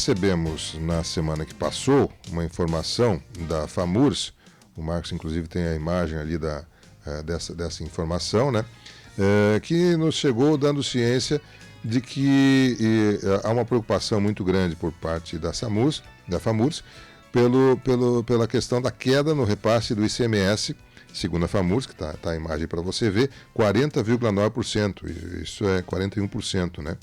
recebemos na semana que passou uma informação da FAMURS, o Marcos inclusive tem a imagem ali dessa informação, né? Que nos chegou dando ciência de que há uma preocupação muito grande por parte da FAMURS, pela questão da queda no repasse do ICMS, segundo a FAMURS, que está a imagem para você ver, 40,9%, isso é 41%, né?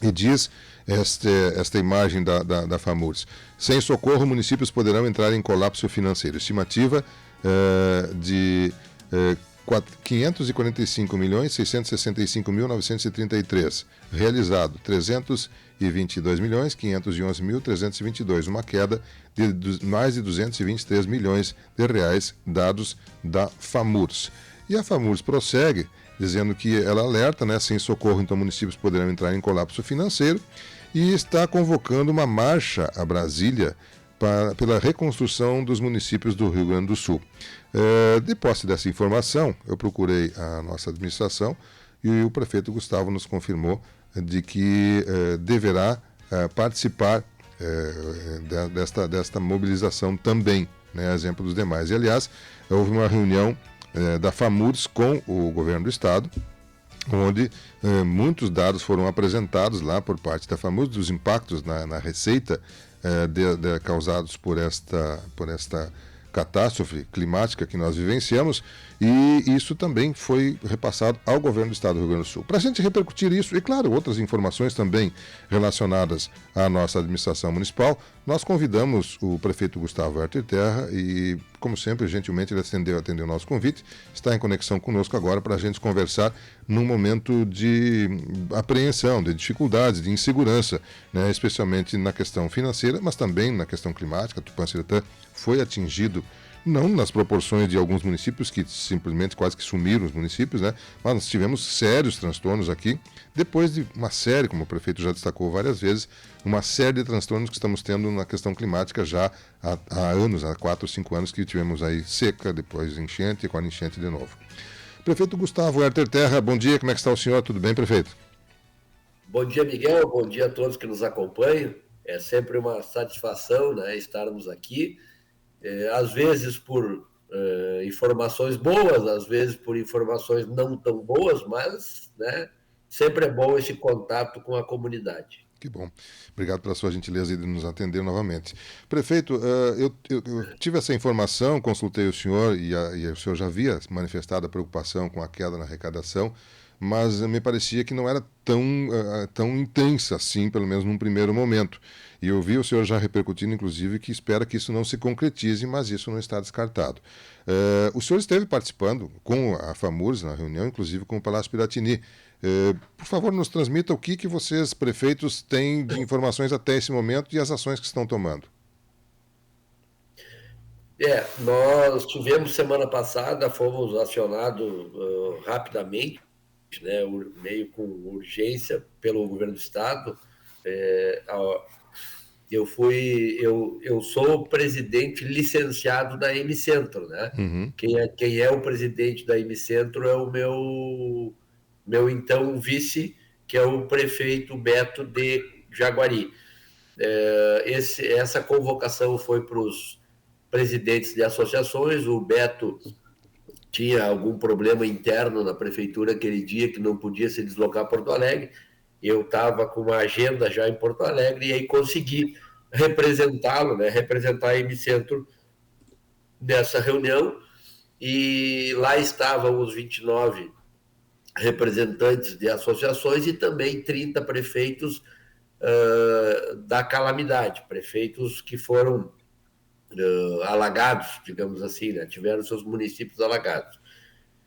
E diz esta imagem da FAMURS: sem socorro, municípios poderão entrar em colapso financeiro. Estimativa de 545.665.933. Realizado 322.511.322, uma queda de mais de 223 milhões de reais, dados da FAMURS. E a FAMURS prossegue dizendo que ela alerta, né, sem socorro, então municípios poderão entrar em colapso financeiro, e está convocando uma marcha a Brasília pela reconstrução dos municípios do Rio Grande do Sul. De posse dessa informação, eu procurei a nossa administração e o prefeito Gustavo nos confirmou de que deverá participar desta mobilização também, né, exemplo dos demais. E, aliás, houve uma reunião da FAMURS com o governo do estado, onde muitos dados foram apresentados lá por parte da FAMURS dos impactos na receita causados por esta catástrofe climática que nós vivenciamos, e isso também foi repassado ao governo do estado do Rio Grande do Sul. Para a gente repercutir isso, e claro, outras informações também relacionadas à nossa administração municipal, nós convidamos o prefeito Gustavo Werther Terra e, como sempre, gentilmente ele atendeu o nosso convite, está em conexão conosco agora para a gente conversar num momento de apreensão, de dificuldades, de insegurança, né, especialmente na questão financeira, mas também na questão climática. Tupã-Seretã foi atingido, não nas proporções de alguns municípios que simplesmente quase que sumiram os municípios, né? Mas nós tivemos sérios transtornos aqui, depois de uma série, como o prefeito já destacou várias vezes, uma série de transtornos que estamos tendo na questão climática já há anos, há 4 ou 5 anos que tivemos aí seca, depois enchente e agora enchente de novo. Prefeito Gustavo Werther Terra, bom dia, como é que está o senhor? Tudo bem, prefeito? Bom dia, Miguel, bom dia a todos que nos acompanham. É sempre uma satisfação, né, estarmos aqui. Às vezes por informações boas, às vezes por informações não tão boas, mas, né, sempre é bom esse contato com a comunidade. Que bom. Obrigado pela sua gentileza de nos atender novamente. Prefeito, eu tive essa informação, consultei o senhor e o senhor já havia manifestado a preocupação com a queda na arrecadação, mas me parecia que não era tão intensa assim, pelo menos num primeiro momento. E eu vi o senhor já repercutindo, inclusive, que espera que isso não se concretize, mas isso não está descartado. O senhor esteve participando com a FAMURS na reunião, inclusive com o Palácio Piratini. Por favor, nos transmita o que vocês, prefeitos, têm de informações até esse momento e as ações que estão tomando. Nós tivemos semana passada, fomos acionados rapidamente, né, meio com urgência pelo governo do estado. Eu sou presidente licenciado da M-Centro, né? Uhum. Quem é o presidente da M-Centro é o meu então vice, que é o prefeito Beto de Jaguari. Essa convocação foi para os presidentes de associações. O Beto tinha algum problema interno na prefeitura aquele dia, que não podia se deslocar a Porto Alegre. Eu estava com uma agenda já em Porto Alegre e aí consegui representá-lo, né, representar a M-Centro nessa reunião, e lá estavam os 29 representantes de associações e também 30 prefeitos da calamidade, prefeitos que foram alagados, digamos assim, né, tiveram seus municípios alagados.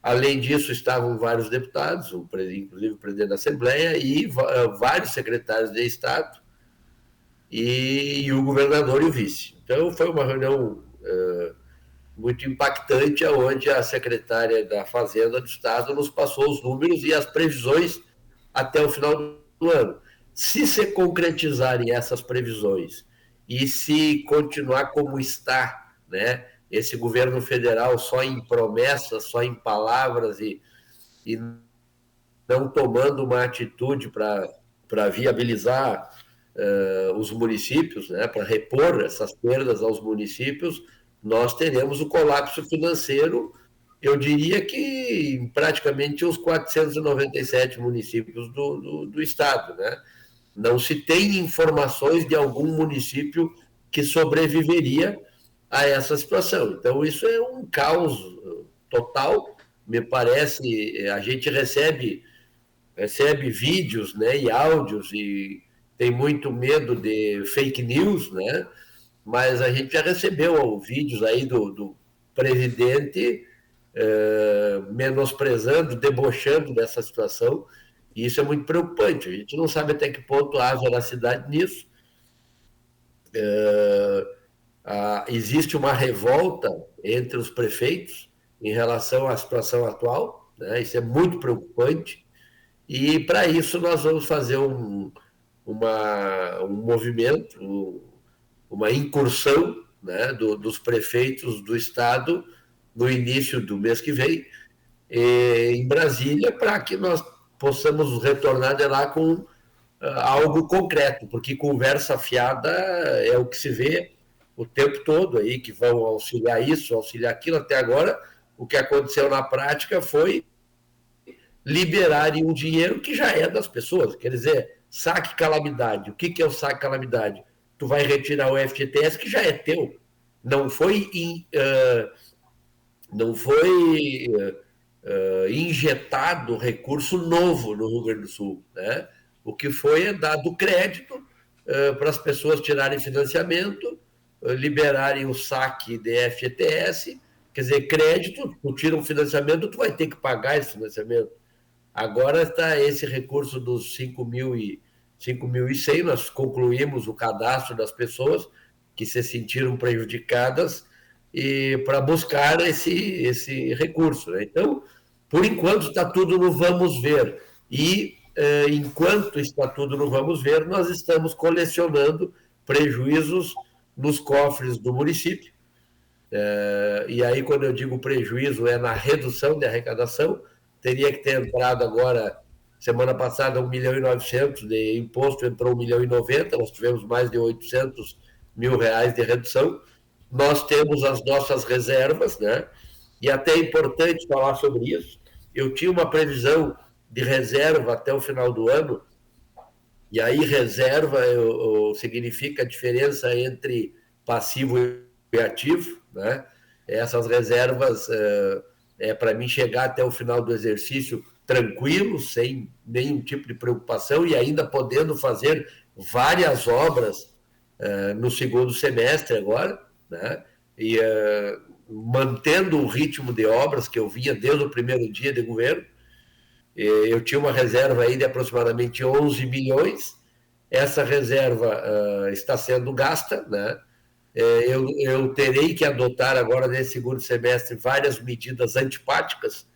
Além disso, estavam vários deputados, inclusive o presidente da Assembleia, e vários secretários de Estado, e o governador e o vice. Então, foi uma reunião muito impactante, onde a secretária da Fazenda do Estado nos passou os números e as previsões até o final do ano. Se se concretizarem essas previsões e se continuar como está, né, esse governo federal só em promessas, só em palavras e não tomando uma atitude para viabilizar os municípios, né, para repor essas perdas aos municípios, nós teremos o colapso financeiro, eu diria que em praticamente os 497 municípios do estado, né? Não se tem informações de algum município que sobreviveria a essa situação. Então, isso é um caos total, me parece. A gente recebe vídeos, né, e áudios, e tem muito medo de fake news, né? Mas a gente já recebeu vídeos aí do presidente menosprezando, debochando dessa situação, e isso é muito preocupante. A gente não sabe até que ponto há veracidade nisso. Existe uma revolta entre os prefeitos em relação à situação atual, né? Isso é muito preocupante, e para isso nós vamos fazer um movimento, uma incursão, né, dos prefeitos do estado no início do mês que vem, em Brasília, para que nós possamos retornar de lá com algo concreto, porque conversa fiada é o que se vê o tempo todo aí, que vão auxiliar isso, auxiliar aquilo. Até agora, o que aconteceu na prática foi liberarem um dinheiro que já é das pessoas. Quer dizer, saque calamidade. O que é o saque calamidade? Tu vai retirar o FGTS que já é teu. Não foi injetado recurso novo no Rio Grande do Sul, né? O que foi é dado crédito para as pessoas tirarem financiamento, liberarem o saque de FGTS, quer dizer, crédito, tu tira um financiamento, tu vai ter que pagar esse financiamento. Agora está esse recurso dos 5.100, nós concluímos o cadastro das pessoas que se sentiram prejudicadas e para buscar esse recurso, né? Então, por enquanto está tudo no vamos ver, e enquanto está tudo no vamos ver, nós estamos colecionando prejuízos nos cofres do município, e aí quando eu digo prejuízo é na redução de arrecadação. Teria que ter entrado agora, semana passada, 1.900.000 de imposto, entrou 1.090.000, nós tivemos mais de 800 mil reais de redução. Nós temos as nossas reservas, né? E até é importante falar sobre isso. Eu tinha uma previsão de reserva até o final do ano, e aí reserva significa a diferença entre passivo e ativo, né? Essas reservas para mim chegar até o final do exercício tranquilo, sem nenhum tipo de preocupação, e ainda podendo fazer várias obras no segundo semestre agora, né? E mantendo o ritmo de obras que eu vinha desde o primeiro dia de governo. Eu tinha uma reserva aí de aproximadamente 11 milhões, essa reserva está sendo gasta, né? Eu terei que adotar agora, nesse segundo semestre, várias medidas antipáticas,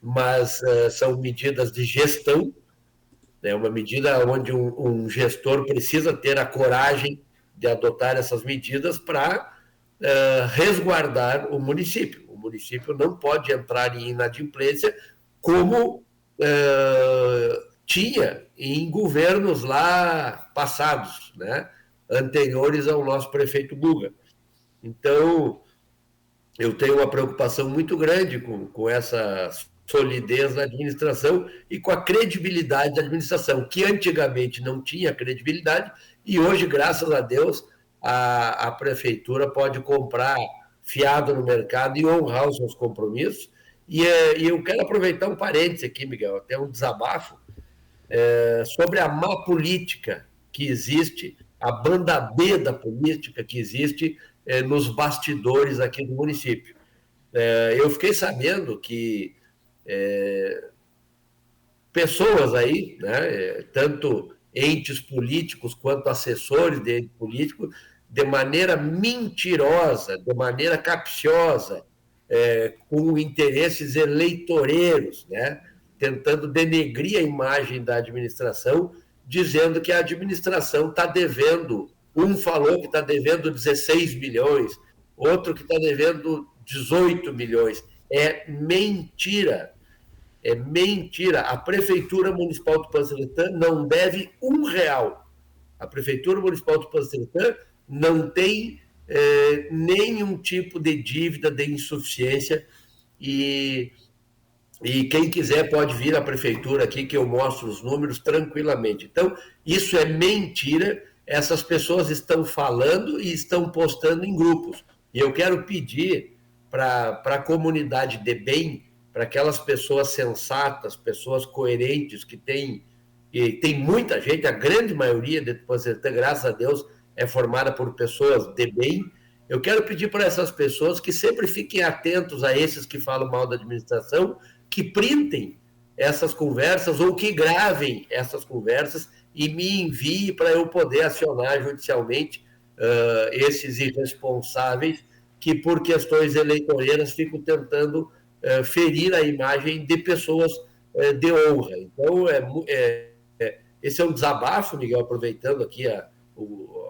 mas são medidas de gestão, né? Uma medida onde um gestor precisa ter a coragem de adotar essas medidas para resguardar o município. O município não pode entrar em inadimplência como tinha em governos lá passados, né? Anteriores ao nosso prefeito Guga. Então, eu tenho uma preocupação muito grande com essa solidez da administração e com a credibilidade da administração, que antigamente não tinha credibilidade, e hoje, graças a Deus, a prefeitura pode comprar fiado no mercado e honrar os seus compromissos. E eu quero aproveitar um parênteses aqui, Miguel, até um desabafo, sobre a má política que existe, a banda B da política que existe nos bastidores aqui do município. Eu fiquei sabendo que pessoas aí, né, tanto entes políticos quanto assessores de entes políticos, de maneira mentirosa, de maneira capciosa, com interesses eleitoreiros, né, tentando denegrir a imagem da administração, dizendo que a administração está devendo. Um falou que está devendo 16 milhões, outro que está devendo 18 milhões. É mentira. É mentira. A Prefeitura Municipal de Pancetã não deve R$1. A Prefeitura Municipal de Pancetã não tem nenhum tipo de dívida de insuficiência e quem quiser pode vir à prefeitura aqui que eu mostro os números tranquilamente. Então, isso é mentira, essas pessoas estão falando e estão postando em grupos. E eu quero pedir para a comunidade de bem, para aquelas pessoas sensatas, pessoas coerentes, que tem muita gente, a grande maioria de Pancetã, graças a Deus, é formada por pessoas de bem. Eu quero pedir para essas pessoas que sempre fiquem atentos a esses que falam mal da administração, que printem essas conversas ou que gravem essas conversas e me enviem para eu poder acionar judicialmente esses irresponsáveis que, por questões eleitoreiras, ficam tentando ferir a imagem de pessoas de honra. Então, esse é um desabafo, Miguel, aproveitando aqui a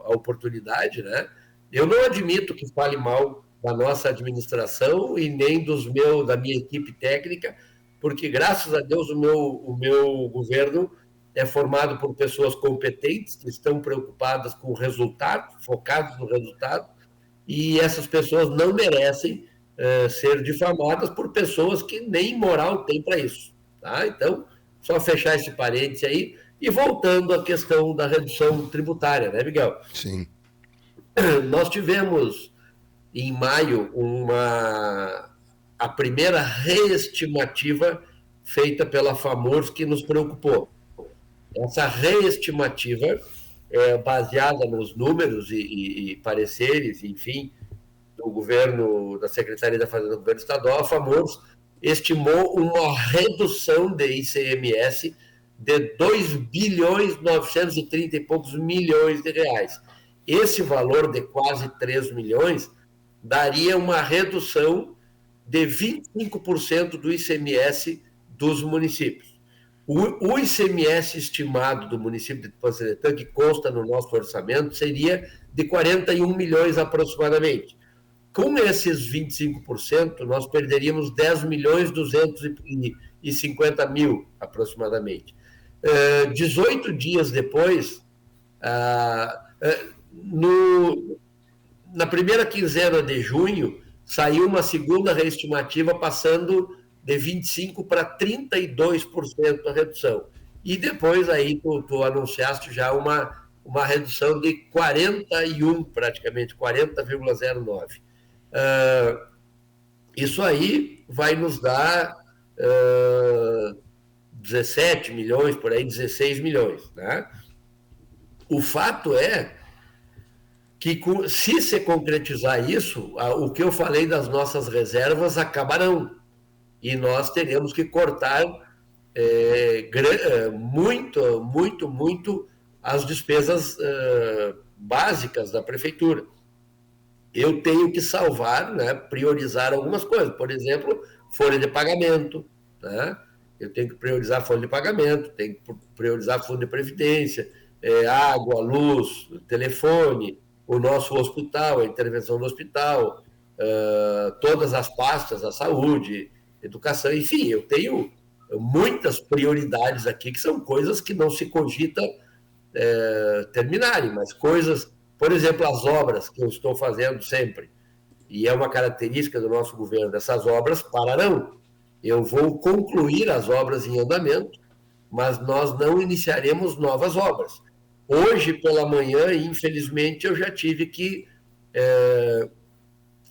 oportunidade, né? Eu não admito que fale mal da nossa administração e nem da minha equipe técnica, porque, graças a Deus, o meu governo é formado por pessoas competentes, que estão preocupadas com o resultado, focadas no resultado, e essas pessoas não merecem ser difamadas por pessoas que nem moral têm para isso. Tá? Então, só fechar esse parênteses aí, e voltando à questão da redução tributária, né, Miguel? Sim. Nós tivemos, em maio, a primeira reestimativa feita pela FAMURS que nos preocupou. Essa reestimativa é baseada nos números e pareceres, enfim, do governo, da Secretaria da Fazenda do Governo Estadual. A FAMURS estimou uma redução de ICMS de 2 bilhões 930 e poucos milhões de reais. Esse valor de quase 3 milhões daria uma redução de 25% do ICMS dos municípios. O ICMS estimado do município de Pancetã, que consta no nosso orçamento, seria de 41 milhões aproximadamente. Com esses 25%, nós perderíamos 10 milhões 250 mil aproximadamente. 18 dias depois, na primeira quinzena de junho, saiu uma segunda reestimativa passando de 25% para 32% a redução. E depois aí tu anunciaste já uma redução de 41, praticamente, 40,09. Isso aí vai nos dar 17 milhões, por aí, 16 milhões. Né? O fato é que, se se concretizar isso, o que eu falei das nossas reservas acabarão. E nós teremos que cortar muito as despesas básicas da prefeitura. Eu tenho que salvar, né, priorizar algumas coisas. Por exemplo, folha de pagamento. Né? Eu tenho que priorizar folha de pagamento, tenho que priorizar fundo de previdência, água, luz, telefone, o nosso hospital, a intervenção do hospital, todas as pastas, a saúde, educação, enfim, eu tenho muitas prioridades aqui que são coisas que não se cogita terminarem, mas coisas, por exemplo, as obras que eu estou fazendo sempre, e é uma característica do nosso governo, essas obras pararão. Eu vou concluir as obras em andamento, mas nós não iniciaremos novas obras. Hoje, pela manhã, infelizmente, eu já tive que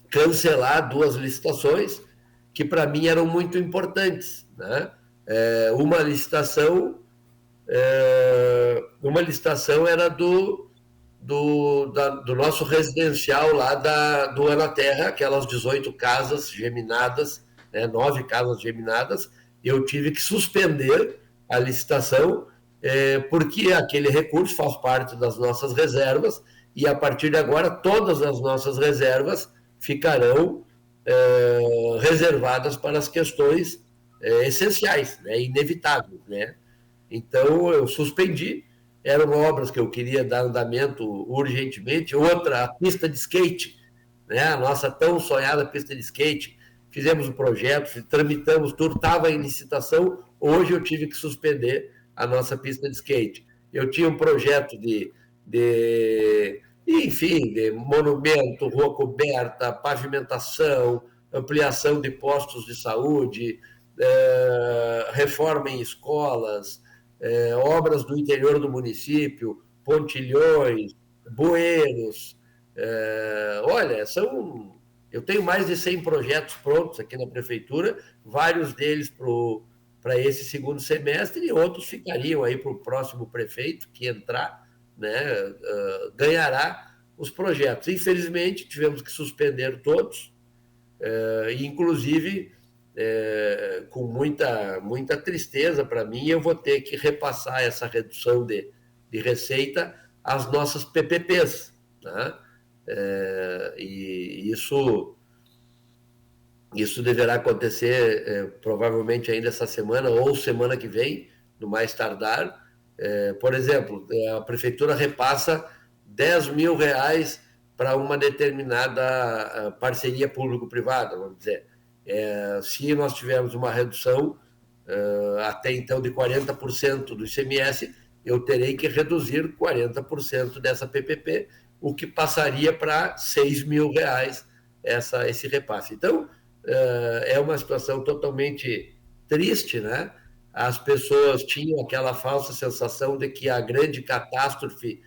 cancelar 2 licitações que, para mim, eram muito importantes. Né? Uma licitação era do nosso residencial lá do Anaterra, aquelas 18 casas geminadas, né, 9 casas geminadas. Eu tive que suspender a licitação, porque aquele recurso faz parte das nossas reservas, e a partir de agora todas as nossas reservas ficarão reservadas para as questões essenciais, né, inevitáveis. Né? Então, eu suspendi. Eram obras que eu queria dar andamento urgentemente. Outra, a pista de skate, né? A nossa tão sonhada pista de skate. Fizemos o projeto, tramitamos tudo, estava em licitação. Hoje eu tive que suspender a nossa pista de skate. Eu tinha um projeto de enfim, de monumento, rua coberta, pavimentação, ampliação de postos de saúde, reforma em escolas, obras do interior do município, pontilhões, bueiros. Olha, eu tenho mais de 100 projetos prontos aqui na prefeitura, vários deles para esse segundo semestre, e outros ficariam aí para o próximo prefeito que entrar, né, ganhará os projetos. Infelizmente, tivemos que suspender todos, inclusive, com muita tristeza para mim, eu vou ter que repassar essa redução de receita às nossas PPPs, né? E isso deverá acontecer provavelmente ainda essa semana ou semana que vem, no mais tardar. Por exemplo, a prefeitura repassa R$ 10.000 para uma determinada parceria público-privada, vamos dizer. Se nós tivermos uma redução até então de 40% do ICMS, eu terei que reduzir 40% dessa PPP, o que passaria para R$ 6.000 esse repasse. Então, é uma situação totalmente triste, né? As pessoas tinham aquela falsa sensação de que a grande catástrofe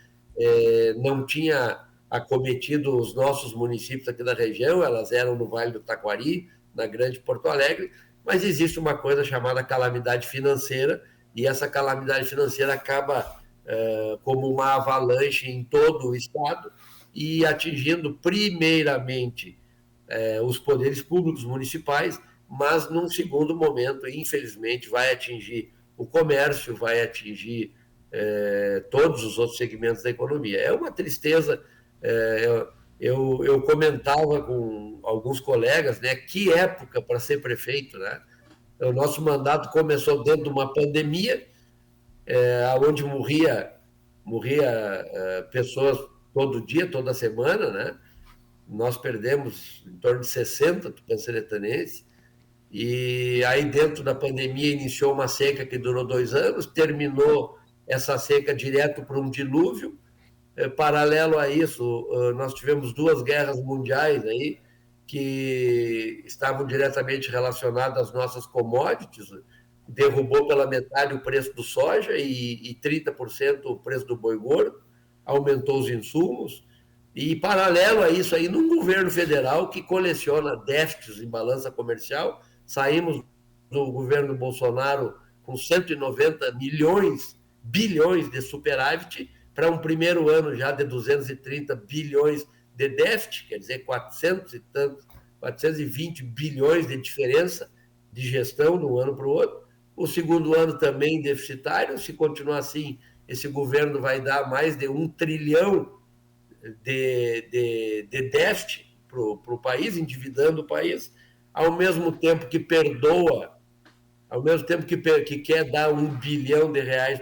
não tinha acometido os nossos municípios aqui da região, elas eram no Vale do Taquari, na Grande Porto Alegre, mas existe uma coisa chamada calamidade financeira, e essa calamidade financeira acaba como uma avalanche em todo o estado e atingindo primeiramente os poderes públicos municipais, mas num segundo momento, infelizmente, vai atingir o comércio, vai atingir todos os outros segmentos da economia. É uma tristeza. Eu comentava com alguns colegas, né, que época para ser prefeito, né? O nosso mandato começou dentro de uma pandemia, onde morria pessoas todo dia, toda semana, né? Nós perdemos em torno de 60 tupanceretanenses, e aí dentro da pandemia iniciou uma seca que durou 2 anos, terminou essa seca direto para um dilúvio. Paralelo a isso, nós tivemos 2 guerras mundiais aí, que estavam diretamente relacionadas às nossas commodities, derrubou pela metade o preço do soja e 30% o preço do boi gordo, aumentou os insumos, e paralelo a isso aí, num governo federal que coleciona déficits em balança comercial, saímos do governo Bolsonaro com 190 bilhões de superávit, para um primeiro ano já de 230 bilhões de déficit, quer dizer, 420 bilhões de diferença de gestão de um ano para o outro. O segundo ano também deficitário, se continuar assim, esse governo vai dar mais de 1 trilhão de déficit para o país, endividando o país, ao mesmo tempo que perdoa, ao mesmo tempo que quer dar R$ 1 bilhão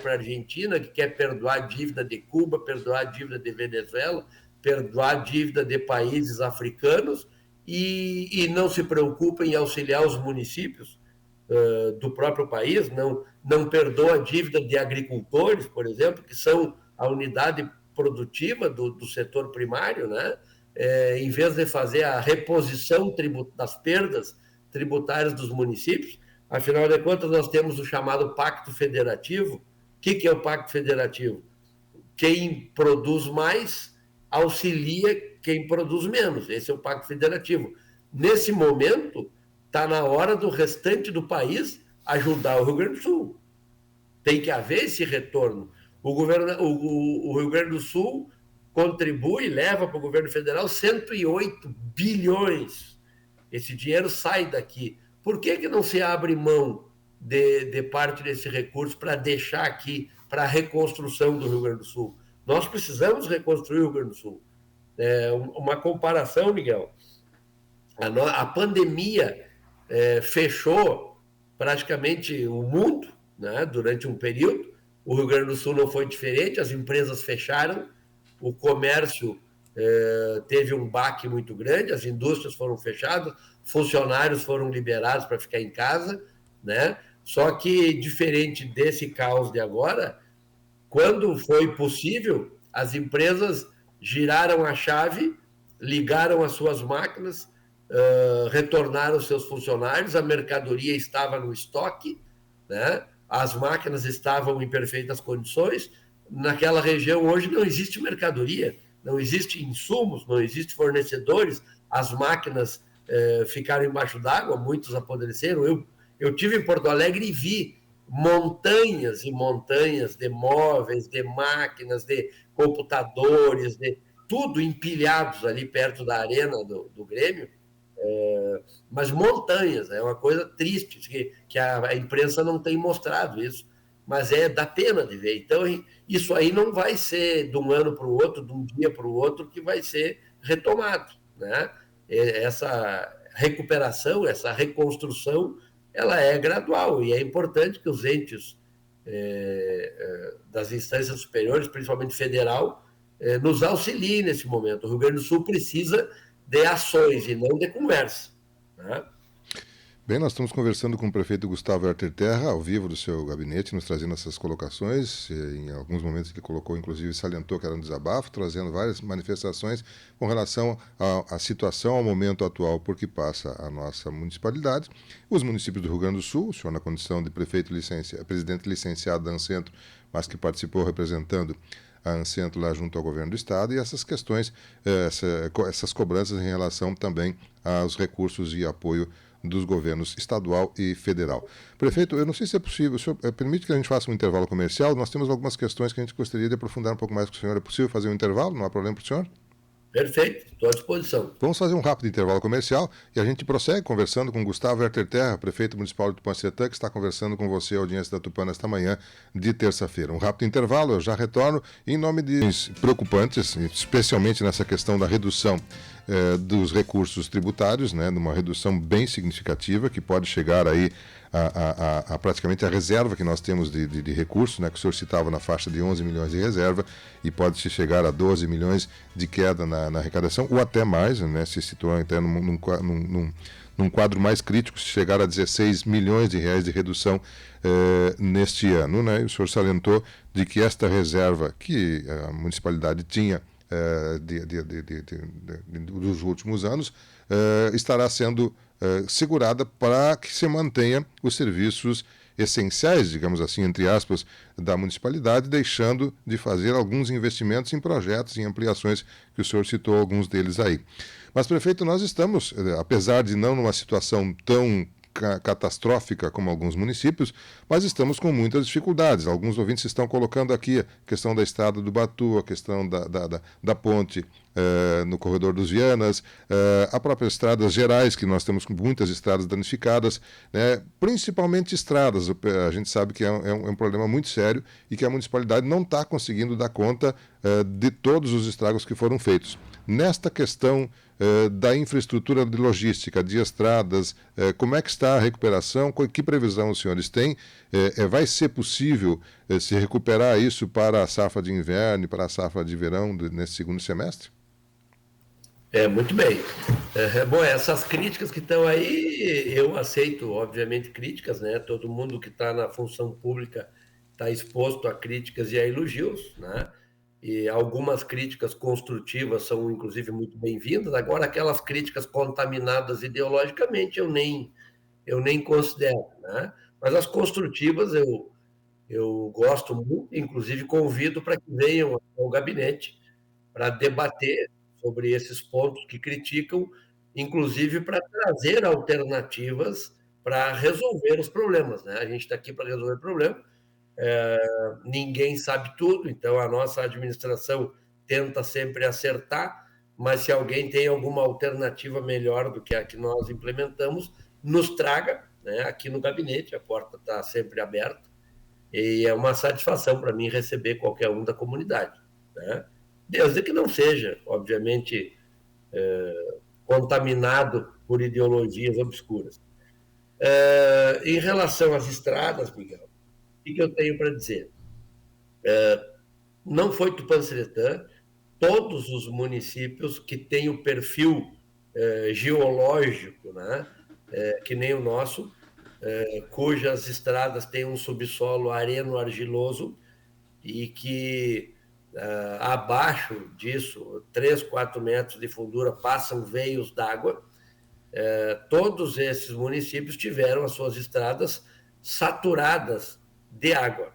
para a Argentina, que quer perdoar a dívida de Cuba, perdoar a dívida de Venezuela, perdoar a dívida de países africanos, e não se preocupa em auxiliar os municípios do próprio país, não perdoa a dívida de agricultores, por exemplo, que são a unidade produtiva do setor primário, né? Em vez de fazer a reposição das perdas tributárias dos municípios. Afinal de contas, nós temos o chamado Pacto Federativo. O que é o Pacto Federativo? Quem produz mais auxilia quem produz menos. Esse é o Pacto Federativo. Nesse momento, está na hora do restante do país ajudar o Rio Grande do Sul. Tem que haver esse retorno. O Rio Grande do Sul contribui, leva para o governo federal 108 bilhões. Esse dinheiro sai daqui. Por que não se abre mão de parte desse recurso para deixar aqui para a reconstrução do Rio Grande do Sul? Nós precisamos reconstruir o Rio Grande do Sul. Uma comparação, Miguel. A pandemia fechou praticamente o mundo, né, durante um período. O Rio Grande do Sul não foi diferente, as empresas fecharam, o comércio teve um baque muito grande, as indústrias foram fechadas, funcionários foram liberados para ficar em casa, né? Só que, diferente desse caos de agora, quando foi possível, As empresas giraram a chave, ligaram as suas máquinas, retornaram seus funcionários, a mercadoria estava no estoque, né? As máquinas estavam em perfeitas condições. Naquela região hoje não existe mercadoria, não existe insumos, não existe fornecedores, as máquinas ficaram embaixo d'água, muitos apodreceram. Eu tive em Porto Alegre e vi montanhas e montanhas de móveis, de máquinas, de computadores, de tudo empilhados ali perto da arena do Grêmio, mas montanhas, é uma coisa triste, que a imprensa não tem mostrado isso, mas dá pena de ver. Então, isso aí não vai ser de um ano para o outro, de um dia para o outro, que vai ser retomado, né? Essa recuperação, essa reconstrução, ela é gradual, e é importante que os entes das instâncias superiores, principalmente federal, nos auxiliem nesse momento. O Rio Grande do Sul precisa de ações e não de conversa, né? Bem, nós estamos conversando com o prefeito Gustavo Herter Terra, ao vivo do seu gabinete, nos trazendo essas colocações. Em alguns momentos ele colocou, inclusive, salientou que era um desabafo, trazendo várias manifestações com relação à situação, ao momento atual por que passa a nossa municipalidade. Os municípios do Rio Grande do Sul, o senhor na condição de presidente licenciado da Ancentro, mas que participou representando a Ancentro lá junto ao governo do estado, e essas questões, essas cobranças em relação também aos recursos e apoio dos governos estadual e federal. Prefeito, eu não sei se é possível, o senhor permite que a gente faça um intervalo comercial? Nós temos algumas questões que a gente gostaria de aprofundar um pouco mais com o senhor. É possível fazer um intervalo? Não há problema para o senhor? Perfeito, estou à disposição. Vamos fazer um rápido intervalo comercial e a gente prossegue conversando com Gustavo Herter Terra, prefeito municipal de Tupã-Setã, que está conversando com você, a audiência da Tupã, nesta manhã de terça-feira. Um rápido intervalo, eu já retorno em nome de preocupantes, especialmente nessa questão da redução dos recursos tributários, né, numa redução bem significativa, que pode chegar aí a praticamente a reserva que nós temos de recursos, né, que o senhor citava na faixa de 11 milhões de reserva, e pode-se chegar a 12 milhões de queda na arrecadação, ou até mais, né, se situar até num quadro mais crítico, se chegar a 16 milhões de reais de redução neste ano, né, e o senhor salientou de que esta reserva que a municipalidade tinha dos últimos anos estará sendo segurada para que se mantenha os serviços essenciais, digamos assim, entre aspas, da municipalidade, deixando de fazer alguns investimentos em projetos, em ampliações, que o senhor citou alguns deles aí. Mas, prefeito, nós estamos, apesar de não numa situação tão catastrófica como alguns municípios, mas estamos com muitas dificuldades. Alguns ouvintes estão colocando aqui a questão da estrada do Batu, a questão da ponte no corredor dos Vianas, a própria estradas gerais, que nós temos muitas estradas danificadas, né? Principalmente estradas. A gente sabe que é um problema muito sério e que a municipalidade não está conseguindo dar conta de todos os estragos que foram feitos. Nesta questão da infraestrutura de logística, de estradas, como é que está a recuperação? Que previsão os senhores têm? Vai ser possível se recuperar isso para a safra de inverno e para a safra de verão nesse segundo semestre? Muito bem. Bom, essas críticas que estão aí, eu aceito, obviamente, críticas, né? Todo mundo que está na função pública está exposto a críticas e a elogios, né? E algumas críticas construtivas são, inclusive, muito bem-vindas. Agora, aquelas críticas contaminadas ideologicamente, eu nem considero, né? Mas as construtivas eu gosto muito, inclusive convido para que venham ao gabinete para debater sobre esses pontos que criticam, inclusive para trazer alternativas para resolver os problemas, né? A gente está aqui para resolver problemas. Ninguém sabe tudo, então a nossa administração tenta sempre acertar, mas se alguém tem alguma alternativa melhor do que a que nós implementamos, nos traga, né, aqui no gabinete, a porta está sempre aberta, e é uma satisfação para mim receber qualquer um da comunidade, né? Desde que não seja, obviamente, contaminado por ideologias obscuras. Em relação às estradas, Miguel, o que eu tenho para dizer? Não foi Tupã-Seretã, todos os municípios que têm o perfil geológico, né, que nem o nosso, cujas estradas têm um subsolo areno-argiloso e que Abaixo disso, 3, 4 metros de fundura, passam veios d'água. Todos esses municípios tiveram as suas estradas saturadas de água.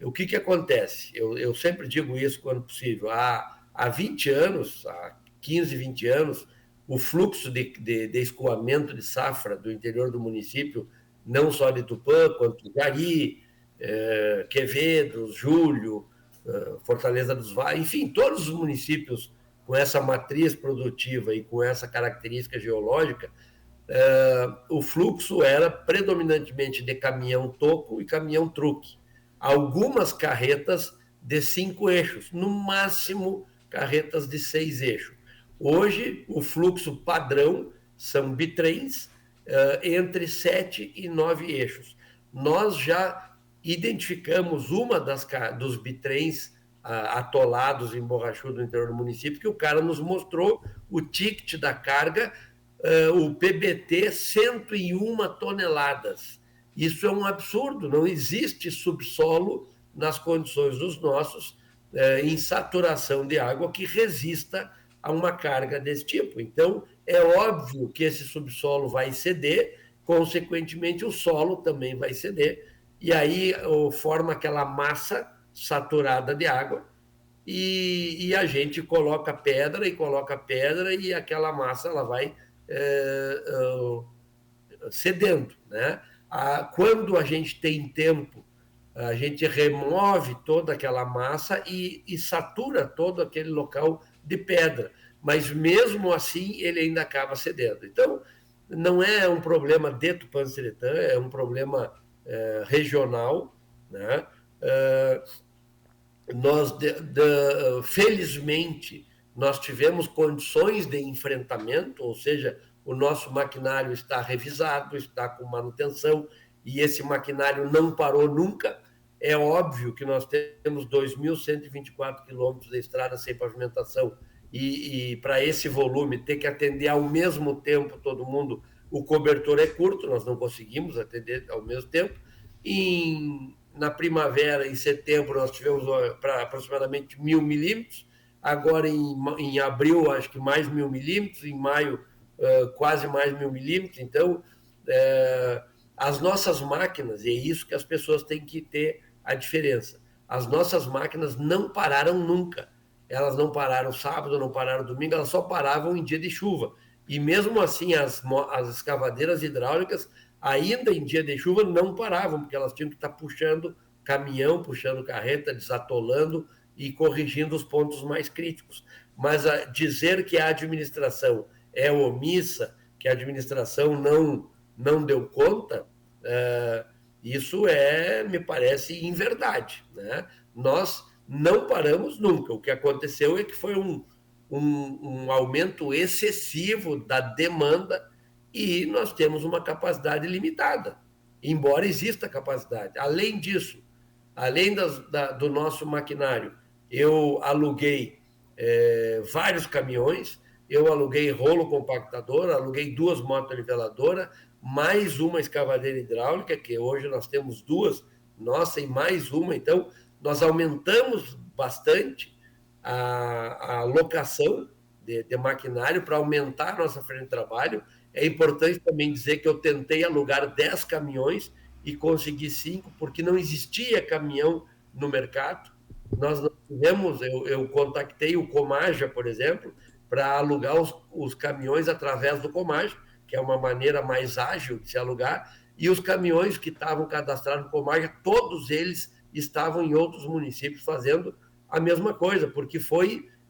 O que acontece? Eu sempre digo isso quando possível. Há 20 anos, há 15, 20 anos, o fluxo de escoamento de safra do interior do município, não só de Tupã, quanto de Gari, Quevedo, Júlio, Fortaleza dos Vales, enfim, todos os municípios com essa matriz produtiva e com essa característica geológica, o fluxo era predominantemente de caminhão-toco e caminhão-truque. Algumas carretas de 5 eixos, no máximo carretas de 6 eixos. Hoje, o fluxo padrão são bitrens entre 7 e 9 eixos. Nós já identificamos uma dos bitrens atolados em borrachudo no interior do município, que o cara nos mostrou o ticket da carga, o PBT 101 toneladas. Isso é um absurdo, não existe subsolo nas condições dos nossos em saturação de água que resista a uma carga desse tipo. Então, é óbvio que esse subsolo vai ceder, consequentemente o solo também vai ceder, e aí forma aquela massa saturada de água, e a gente coloca pedra e aquela massa ela vai cedendo, né? Quando a gente tem tempo, a gente remove toda aquela massa e satura todo aquele local de pedra, mas mesmo assim ele ainda acaba cedendo. Então, não é um problema de Tupã-Seretã, é um problema regional, né? Felizmente, nós tivemos condições de enfrentamento, ou seja, o nosso maquinário está revisado, está com manutenção, e esse maquinário não parou nunca. É óbvio que nós temos 2.124 quilômetros de estrada sem pavimentação, e para esse volume ter que atender ao mesmo tempo todo mundo, o cobertor é curto, nós não conseguimos atender ao mesmo tempo. Na primavera, em setembro, nós tivemos para aproximadamente 1.000 milímetros, agora em abril, acho que mais 1.000 milímetros, em maio, quase mais 1.000 milímetros. Então, as nossas máquinas, e é isso que as pessoas têm que ter a diferença, as nossas máquinas não pararam nunca. Elas não pararam sábado, não pararam domingo, elas só paravam em dia de chuva. E mesmo assim, as escavadeiras hidráulicas, ainda em dia de chuva, não paravam, porque elas tinham que estar puxando caminhão, puxando carreta, desatolando e corrigindo os pontos mais críticos. Mas dizer que a administração é omissa, que a administração não deu conta, isso me parece inverdade, né? Nós não paramos nunca. O que aconteceu é que foi um aumento excessivo da demanda e nós temos uma capacidade limitada, embora exista capacidade. Além disso, além do nosso maquinário, eu aluguei vários caminhões, eu aluguei rolo compactador, aluguei 2 motoniveladoras, mais uma escavadeira hidráulica, que hoje nós temos 2, nossa, e mais uma. Então, nós aumentamos bastante a locação de maquinário para aumentar a nossa frente de trabalho. É importante também dizer que eu tentei alugar 10 caminhões e consegui 5, porque não existia caminhão no mercado. Nós não tivemos, eu contactei o Comaja, por exemplo, para alugar os caminhões através do Comaja, que é uma maneira mais ágil de se alugar, e os caminhões que estavam cadastrados no Comaja, todos eles estavam em outros municípios fazendo a mesma coisa, porque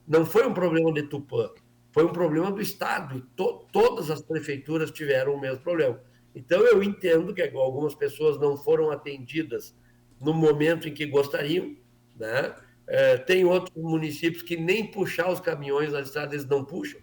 não foi um problema de Tupã, foi um problema do Estado, e todas as prefeituras tiveram o mesmo problema. Então, eu entendo que algumas pessoas não foram atendidas no momento em que gostariam, né? Tem outros municípios que nem puxar os caminhões na estrada, eles não puxam.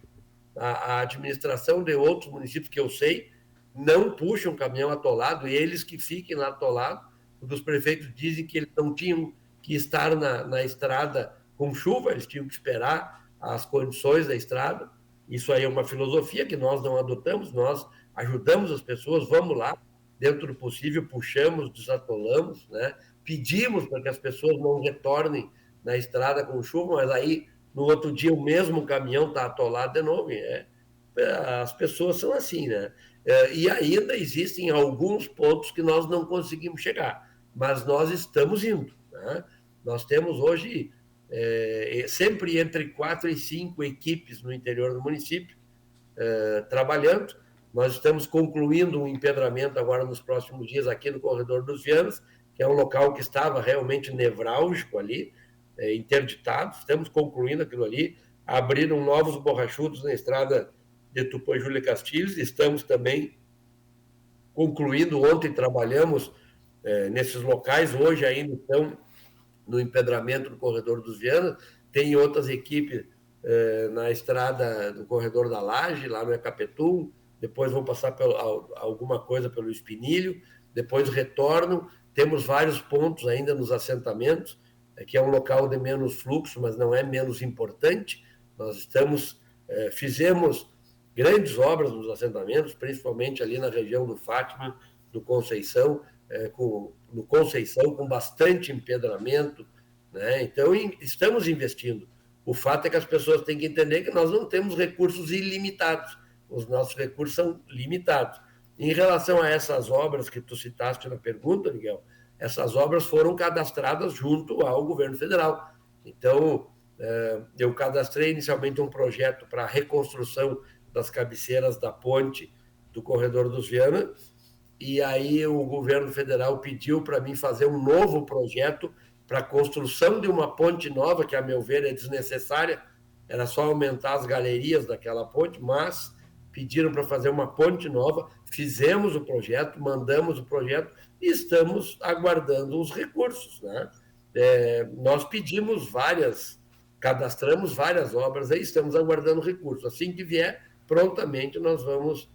A administração de outros municípios que eu sei não puxam caminhão atolado, eles que fiquem lá atolados, porque os prefeitos dizem que eles não tinham que estar na estrada com chuva, eles tinham que esperar as condições da estrada. Isso aí é uma filosofia que nós não adotamos, nós ajudamos as pessoas, vamos lá, dentro do possível, puxamos, desatolamos, né? Pedimos para que as pessoas não retornem na estrada com chuva, mas aí no outro dia o mesmo caminhão está atolado de novo. As pessoas são assim, né? E ainda existem alguns pontos que nós não conseguimos chegar, mas nós estamos indo, né? Nós temos hoje sempre entre 4 e 5 equipes no interior do município trabalhando. Nós estamos concluindo um empedramento agora nos próximos dias aqui no Corredor dos Vianos, que é um local que estava realmente nevrálgico ali, interditado. Estamos concluindo aquilo ali, abriram novos borrachudos na estrada de Tupã Júlia Castilhos. Estamos também concluindo, ontem trabalhamos nesses locais, hoje ainda estão no empedramento do Corredor dos Vianos. Tem outras equipes na estrada do Corredor da Laje, lá no Ecapetum, depois vão passar alguma coisa pelo Espinilho, depois retornam. Temos vários pontos ainda nos assentamentos, que é um local de menos fluxo, mas não é menos importante. Nós fizemos grandes obras nos assentamentos, principalmente ali na região do Fátima, do Conceição, no Conceição, com bastante empedramento, né? Então, estamos investindo. O fato é que as pessoas têm que entender que nós não temos recursos ilimitados. Os nossos recursos são limitados. Em relação a essas obras que tu citaste na pergunta, Miguel, essas obras foram cadastradas junto ao governo federal. Então, eu cadastrei inicialmente um projeto para a reconstrução das cabeceiras da ponte do Corredor dos Viana, e aí o governo federal pediu para mim fazer um novo projeto para a construção de uma ponte nova, que, a meu ver, é desnecessária. Era só aumentar as galerias daquela ponte, mas pediram para fazer uma ponte nova. Fizemos o projeto, mandamos o projeto e estamos aguardando os recursos, né? Nós cadastramos várias obras, aí estamos aguardando recursos. Assim que vier, prontamente nós vamos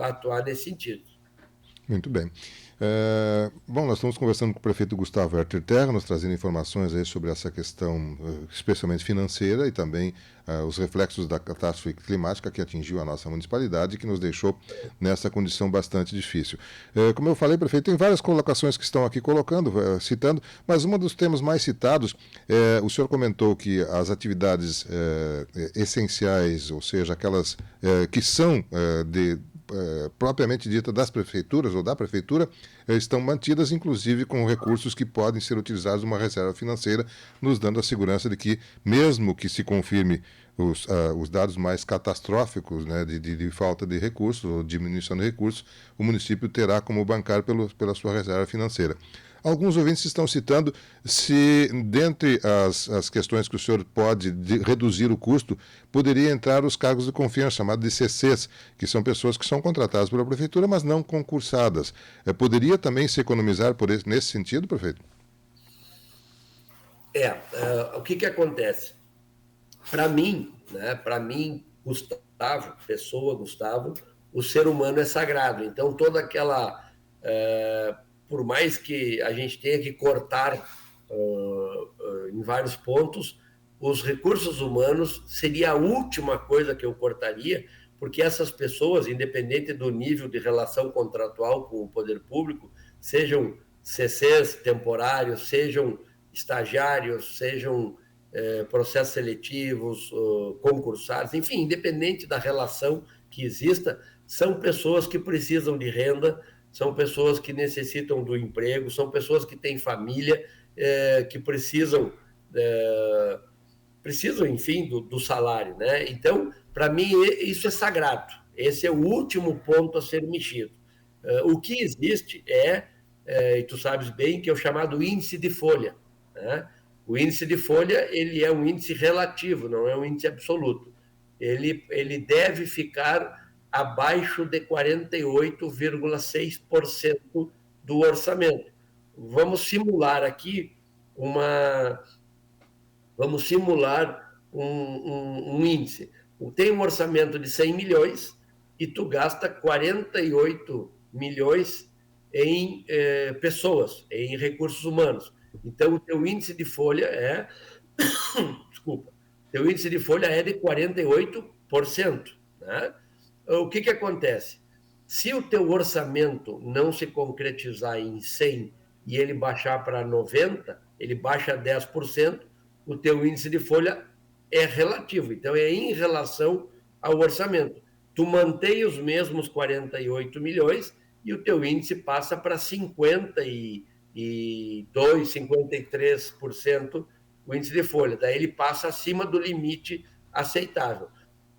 atuar nesse sentido. Muito bem. Bom, nós estamos conversando com o prefeito Gustavo Herter Terra, nos trazendo informações aí sobre essa questão, especialmente financeira, e também os reflexos da catástrofe climática que atingiu a nossa municipalidade e que nos deixou nessa condição bastante difícil. Como eu falei, prefeito, tem várias colocações que estão aqui citando, mas um dos temas mais citados, o senhor comentou que as atividades essenciais, ou seja, aquelas que são propriamente dita das prefeituras ou da prefeitura, estão mantidas, inclusive com recursos que podem ser utilizados numa reserva financeira, nos dando a segurança de que, mesmo que se confirme os dados mais catastróficos, né, de falta de recursos ou diminuição de recursos, o município terá como bancar pela sua reserva financeira. Alguns ouvintes estão citando se, dentre as questões que o senhor pode reduzir o custo, poderia entrar os cargos de confiança, chamados de CCs, que são pessoas que são contratadas pela prefeitura, mas não concursadas. Poderia também se economizar nesse sentido, prefeito? O que acontece? Para mim, Gustavo, o ser humano é sagrado. Então, toda aquela... por mais que a gente tenha que cortar em vários pontos, os recursos humanos seria a última coisa que eu cortaria, porque essas pessoas, independente do nível de relação contratual com o poder público, sejam CCs temporários, sejam estagiários, sejam processos seletivos, concursados, enfim, independente da relação que exista, são pessoas que precisam de renda, são pessoas que necessitam do emprego, são pessoas que têm família, que precisam, enfim, do salário, né? Então, para mim, isso é sagrado. Esse é o último ponto a ser mexido. O que existe e tu sabes bem, que é o chamado índice de folha, né? O índice de folha, ele é um índice relativo, não é um índice absoluto. Ele deve ficar abaixo de 48,6% do orçamento. Vamos simular aqui um índice. Tem um orçamento de 100 milhões e tu gasta 48 milhões em pessoas, em recursos humanos. Então, o teu índice de folha teu índice de folha é de 48%, né? O que acontece? Se o teu orçamento não se concretizar em 100 e ele baixar para 90, ele baixa 10%, o teu índice de folha é relativo, então é em relação ao orçamento. Tu mantém os mesmos 48 milhões e o teu índice passa para 52, 53% o índice de folha. Daí ele passa acima do limite aceitável.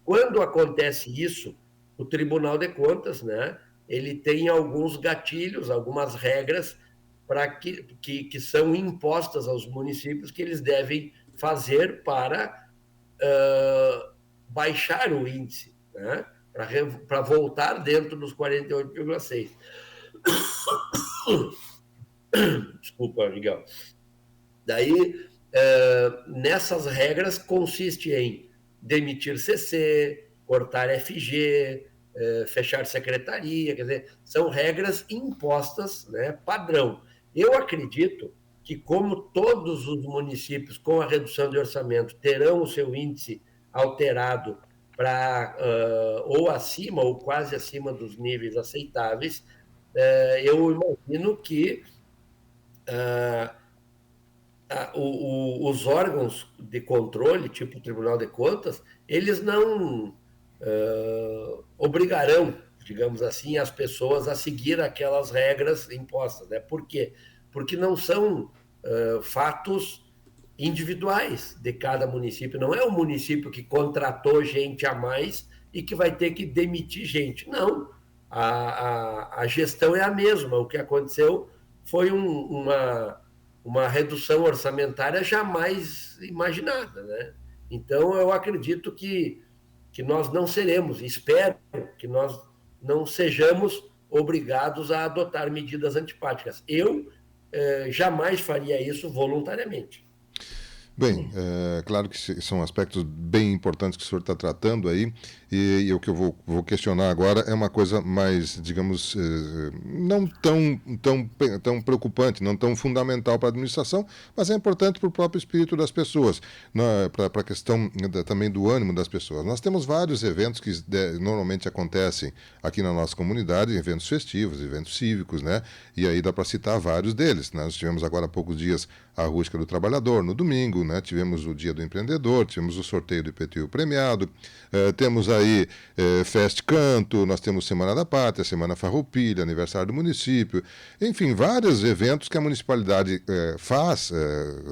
Quando acontece isso, o Tribunal de Contas, né, ele tem alguns gatilhos, algumas regras para que são impostas aos municípios que eles devem fazer para baixar o índice, né, para voltar dentro dos 48,6. Desculpa, Miguel. Daí, nessas regras consiste em demitir CC, cortar FG, fechar secretaria, quer dizer, são regras impostas, né, padrão. Eu acredito que, como todos os municípios com a redução de orçamento terão o seu índice alterado para ou acima ou quase acima dos níveis aceitáveis, eu imagino que os órgãos de controle, tipo o Tribunal de Contas, eles não obrigarão, digamos assim, as pessoas a seguir aquelas regras impostas. Né? Por quê? Porque não são fatos individuais de cada município. Não é o município que contratou gente a mais e que vai ter que demitir gente. Não. A gestão é a mesma. O que aconteceu foi uma redução orçamentária jamais imaginada. Né? Então, eu acredito que nós não seremos, espero que nós não sejamos obrigados a adotar medidas antipáticas. Eu jamais faria isso voluntariamente. Bem, claro que são aspectos bem importantes que o senhor está tratando aí, e o que eu vou questionar agora é uma coisa mais, digamos, não tão preocupante, não tão fundamental para a administração, mas é importante para o próprio espírito das pessoas, para a questão também do ânimo das pessoas. Nós temos vários eventos que normalmente acontecem aqui na nossa comunidade, eventos festivos, eventos cívicos, né? E aí dá para citar vários deles. Nós tivemos agora há poucos dias a Rústica do Trabalhador, no domingo, né? Tivemos o Dia do Empreendedor, tivemos o sorteio do IPTU premiado, temos aí Fest Canto, nós temos Semana da Pátria, Semana Farroupilha, aniversário do município, enfim, vários eventos que a municipalidade faz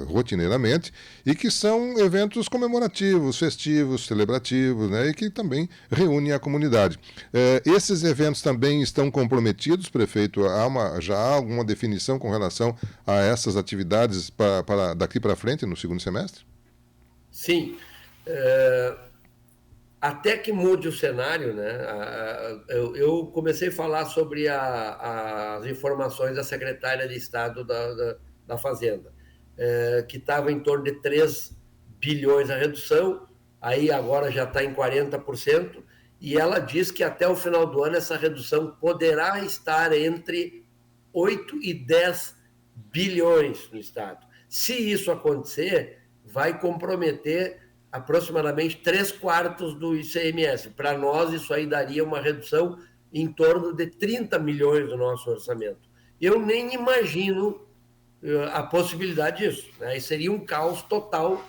rotineiramente e que são eventos comemorativos, festivos, celebrativos, né? E que também reúnem a comunidade. Esses eventos também estão comprometidos, prefeito? Já há alguma definição com relação a essas atividades para daqui para frente, no segundo semestre? Sim. Até que mude o cenário, né? Eu comecei a falar sobre as informações da secretária de Estado da Fazenda, que estava em torno de 3 bilhões a redução, aí agora já está em 40%, e ela diz que até o final do ano essa redução poderá estar entre 8 e 10 bilhões no Estado. Se isso acontecer, vai comprometer aproximadamente 3/4 do ICMS. Para nós, isso aí daria uma redução em torno de 30 milhões do nosso orçamento. Eu nem imagino a possibilidade disso. Né? Seria um caos total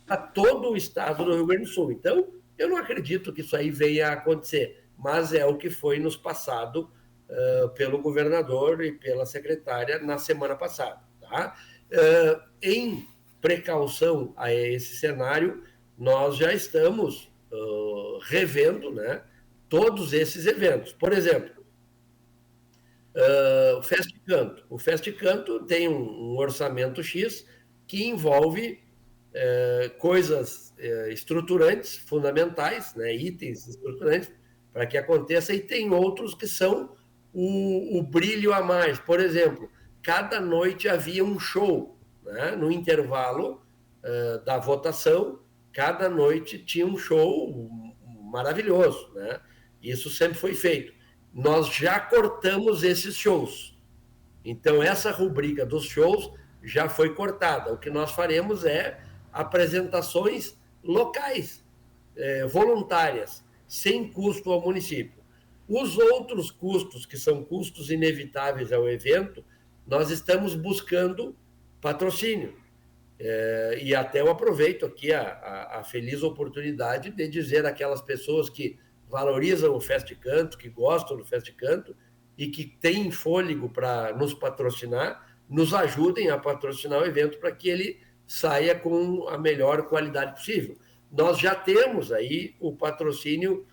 para todo o estado do Rio Grande do Sul. Então, eu não acredito que isso aí venha a acontecer, mas é o que foi nos passado pelo governador e pela secretária na semana passada. Tá? Em precaução a esse cenário, nós já estamos revendo, né, todos esses eventos. Por exemplo, o Fest Canto. O Fest Canto tem um orçamento X que envolve coisas estruturantes, fundamentais, né, itens estruturantes para que aconteça, e tem outros que são o brilho a mais. Por exemplo, cada noite havia um show, né, no intervalo da votação. Cada noite tinha um show maravilhoso, né? Isso sempre foi feito. Nós já cortamos esses shows. Então, essa rubrica dos shows já foi cortada. O que nós faremos é apresentações locais, voluntárias, sem custo ao município. Os outros custos, que são custos inevitáveis ao evento, nós estamos buscando patrocínio. E até eu aproveito aqui a feliz oportunidade de dizer àquelas pessoas que valorizam o Fest Canto, que gostam do Fest Canto e que têm fôlego para nos patrocinar, nos ajudem a patrocinar o evento para que ele saia com a melhor qualidade possível. Nós já temos aí o patrocínio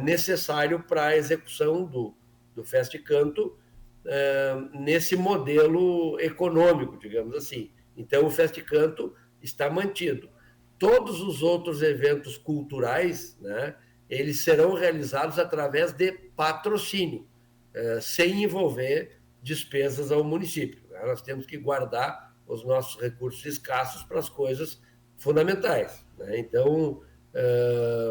necessário para a execução do Fest Canto nesse modelo econômico, digamos assim. Então, o Fest Canto está mantido. Todos os outros eventos culturais, né, eles serão realizados através de patrocínio, sem envolver despesas ao município. Nós temos que guardar os nossos recursos escassos para as coisas fundamentais. Né? Então,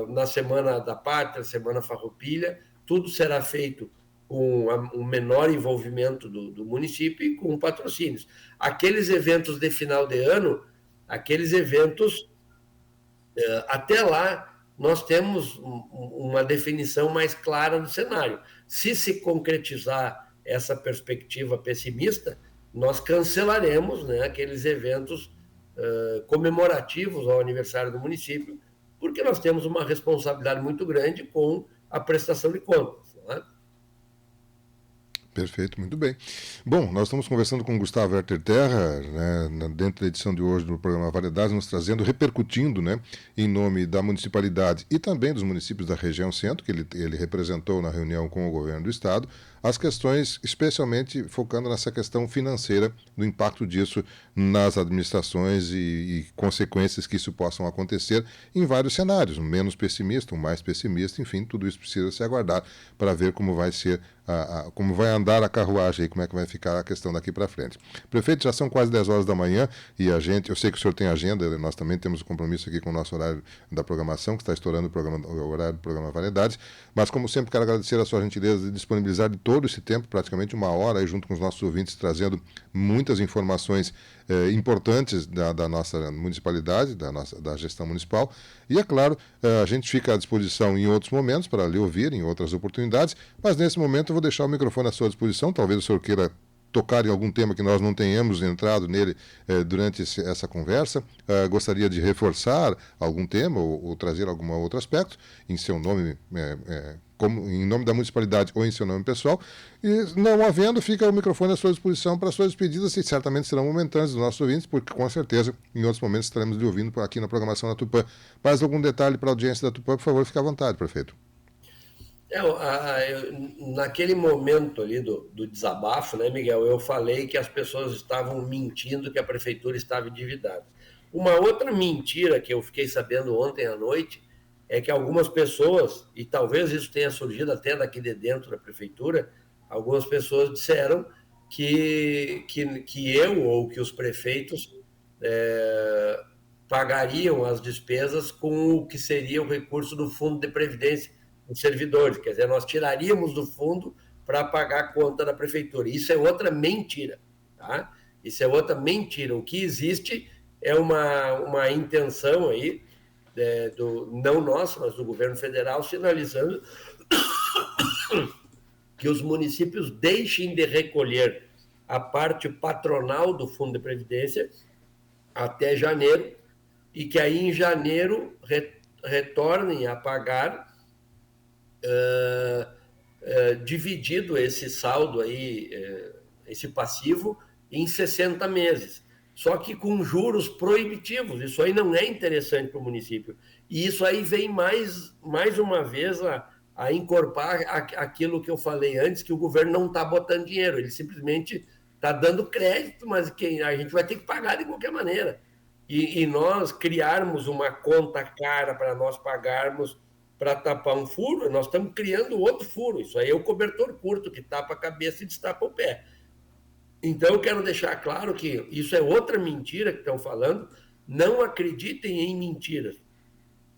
na Semana da Pátria, Semana Farroupilha, tudo será feito com um menor envolvimento do município e com patrocínios. Aqueles eventos de final de ano, aqueles eventos, até lá, nós temos uma definição mais clara do cenário. Se concretizar essa perspectiva pessimista, nós cancelaremos, né, aqueles eventos comemorativos ao aniversário do município, porque nós temos uma responsabilidade muito grande com a prestação de contas. Não é? Perfeito, muito bem. Bom, nós estamos conversando com o Gustavo Herter Terra, né, dentro da edição de hoje do programa Variedades, nos trazendo, repercutindo, né, em nome da municipalidade e também dos municípios da região centro, que ele representou na reunião com o governo do estado, as questões, especialmente focando nessa questão financeira, do impacto disso nas administrações e consequências que isso possam acontecer em vários cenários, um menos pessimista, um mais pessimista, enfim, tudo isso precisa se aguardar para ver como vai ser, como vai andar a carruagem e como é que vai ficar a questão daqui para frente. Prefeito, já são quase 10 horas da manhã e eu sei que o senhor tem agenda, nós também temos um compromisso aqui com o nosso horário da programação, que está estourando o horário do programa Variedades, mas como sempre quero agradecer a sua gentileza de disponibilizar de todo esse tempo, praticamente uma hora, aí, junto com os nossos ouvintes, trazendo muitas informações importantes da nossa municipalidade, da gestão municipal. E, é claro, a gente fica à disposição em outros momentos para lhe ouvir, em outras oportunidades, mas nesse momento eu vou deixar o microfone à sua disposição. Talvez o senhor queira tocar em algum tema que nós não tenhamos entrado nele durante essa conversa. Gostaria de reforçar algum tema ou trazer algum outro aspecto em seu nome, como em nome da municipalidade ou em seu nome pessoal. E, não havendo, fica o microfone à sua disposição para suas despedidas, e certamente serão momentâneas dos nossos ouvintes, porque com certeza em outros momentos estaremos lhe ouvindo aqui na programação da Tupã. Mais algum detalhe para a audiência da Tupã, por favor, fique à vontade, prefeito. Naquele momento ali do desabafo, né, Miguel, eu falei que as pessoas estavam mentindo que a prefeitura estava endividada. Uma outra mentira que eu fiquei sabendo ontem à noite é que algumas pessoas, e talvez isso tenha surgido até daqui de dentro da prefeitura, algumas pessoas disseram que eu ou que os prefeitos pagariam as despesas com o que seria o recurso do Fundo de Previdência dos servidores, quer dizer, nós tiraríamos do fundo para pagar a conta da prefeitura. Isso é outra mentira, tá? Isso é outra mentira. O que existe é uma intenção aí, não nossa, mas do governo federal, sinalizando que os municípios deixem de recolher a parte patronal do Fundo de Previdência até janeiro, e que aí em janeiro retornem a pagar dividido esse saldo aí, esse passivo, em 60 meses. Só que com juros proibitivos. Isso aí não é interessante para o município. E isso aí vem mais uma vez a encorpar aquilo que eu falei antes, que o governo não está botando dinheiro, ele simplesmente está dando crédito, mas a gente vai ter que pagar de qualquer maneira. E nós criarmos uma conta cara para nós pagarmos para tapar um furo, nós estamos criando outro furo. Isso aí é o cobertor curto que tapa a cabeça e destapa o pé. Então, eu quero deixar claro que isso é outra mentira que estão falando. Não acreditem em mentiras.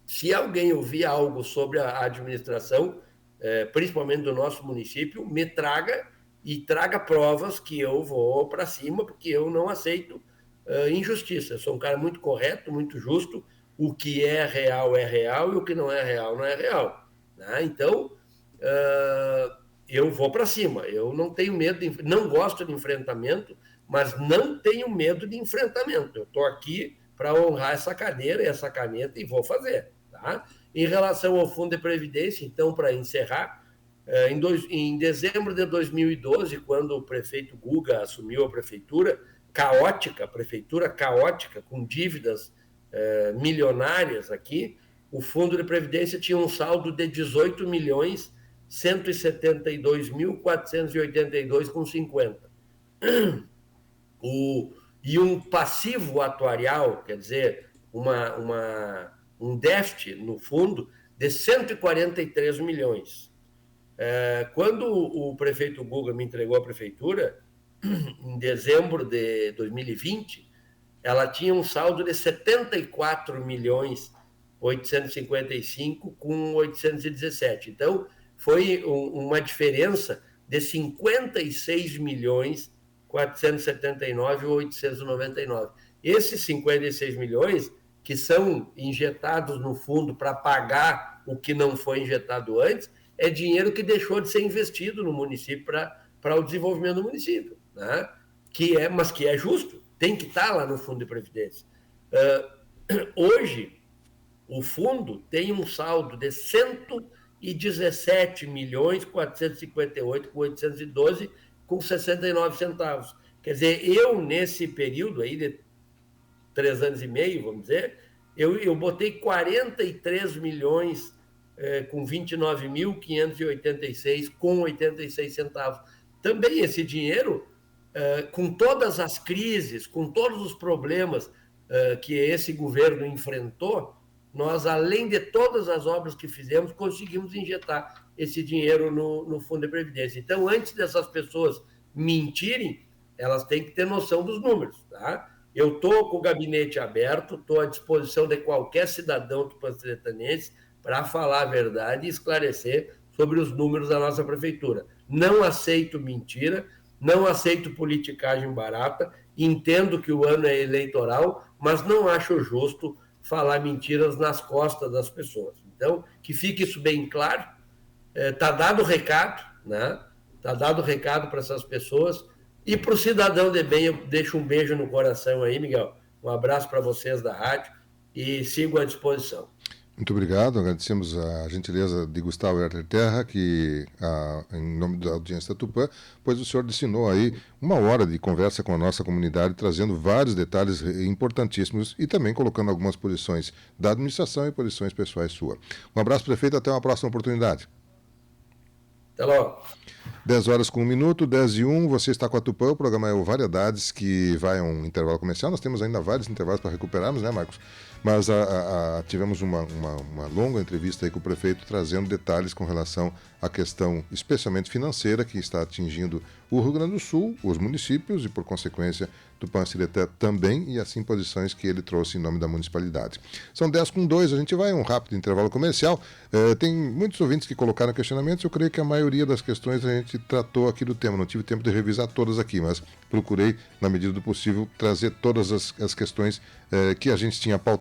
Se alguém ouvir algo sobre a administração, principalmente do nosso município, me traga e traga provas que eu vou para cima, porque eu não aceito injustiça. Eu sou um cara muito correto, muito justo. O que é real e o que não é real não é real. Né? Então, eu vou para cima. Eu não tenho medo, não gosto de enfrentamento, mas não tenho medo de enfrentamento. Eu estou aqui para honrar essa cadeira e essa caneta e vou fazer. Tá? Em relação ao Fundo de Previdência, então, para encerrar, em dezembro de 2012, quando o prefeito Guga assumiu a prefeitura caótica, com dívidas milionárias aqui, o Fundo de Previdência tinha um saldo de 18.172.482,50. E um passivo atuarial, quer dizer, um déficit no fundo de 143 milhões. Quando o prefeito Guga me entregou a prefeitura, em dezembro de 2020, ela tinha um saldo de 74 milhões 855 com 817. Então, foi uma diferença de 56 milhões 479.899. Esses 56 milhões que são injetados no fundo para pagar o que não foi injetado antes, é dinheiro que deixou de ser investido no município para o desenvolvimento do município, né? Mas que é justo, tem que estar lá no Fundo de Previdência. Hoje, o fundo tem um saldo de 117.458.812,69. Quer dizer, eu, nesse período aí de 3 anos e meio, vamos dizer, eu botei 43 milhões com 29.586 com 86 centavos. Também esse dinheiro, com todas as crises, com todos os problemas que esse governo enfrentou, nós, além de todas as obras que fizemos, conseguimos injetar esse dinheiro no Fundo de Previdência. Então, antes dessas pessoas mentirem, elas têm que ter noção dos números, tá? Eu estou com o gabinete aberto, estou à disposição de qualquer cidadão tupanciretanense para falar a verdade e esclarecer sobre os números da nossa prefeitura. Não aceito mentira, não aceito politicagem barata, entendo que o ano é eleitoral, mas não acho justo falar mentiras nas costas das pessoas. Então, que fique isso bem claro. Está dado o recado, né? Está dado o recado para essas pessoas. E para o cidadão de bem, eu deixo um beijo no coração aí, Miguel. Um abraço para vocês da rádio e sigo à disposição. Muito obrigado, agradecemos a gentileza de Gustavo Herter Terra, que, em nome da audiência da Tupã, pois o senhor destinou aí 1 hora de conversa com a nossa comunidade, trazendo vários detalhes importantíssimos e também colocando algumas posições da administração e posições pessoais suas. Um abraço, prefeito, até uma próxima oportunidade. Até logo. 10 horas com 1 minuto, 10:01, você está com a Tupã, o programa é o Variedades, que vai a um intervalo comercial. Nós temos ainda vários intervalos para recuperarmos, né, Marcos? Mas tivemos uma longa entrevista aí com o prefeito, trazendo detalhes com relação à questão, especialmente financeira, que está atingindo o Rio Grande do Sul, os municípios e, por consequência, Tupanciretã também, e assim posições que ele trouxe em nome da municipalidade. São 10:02, a gente vai a um rápido intervalo comercial. Tem muitos ouvintes que colocaram questionamentos, eu creio que a maioria das questões a gente tratou aqui do tema. Não tive tempo de revisar todas aqui, mas procurei, na medida do possível, trazer todas as questões que a gente tinha pautado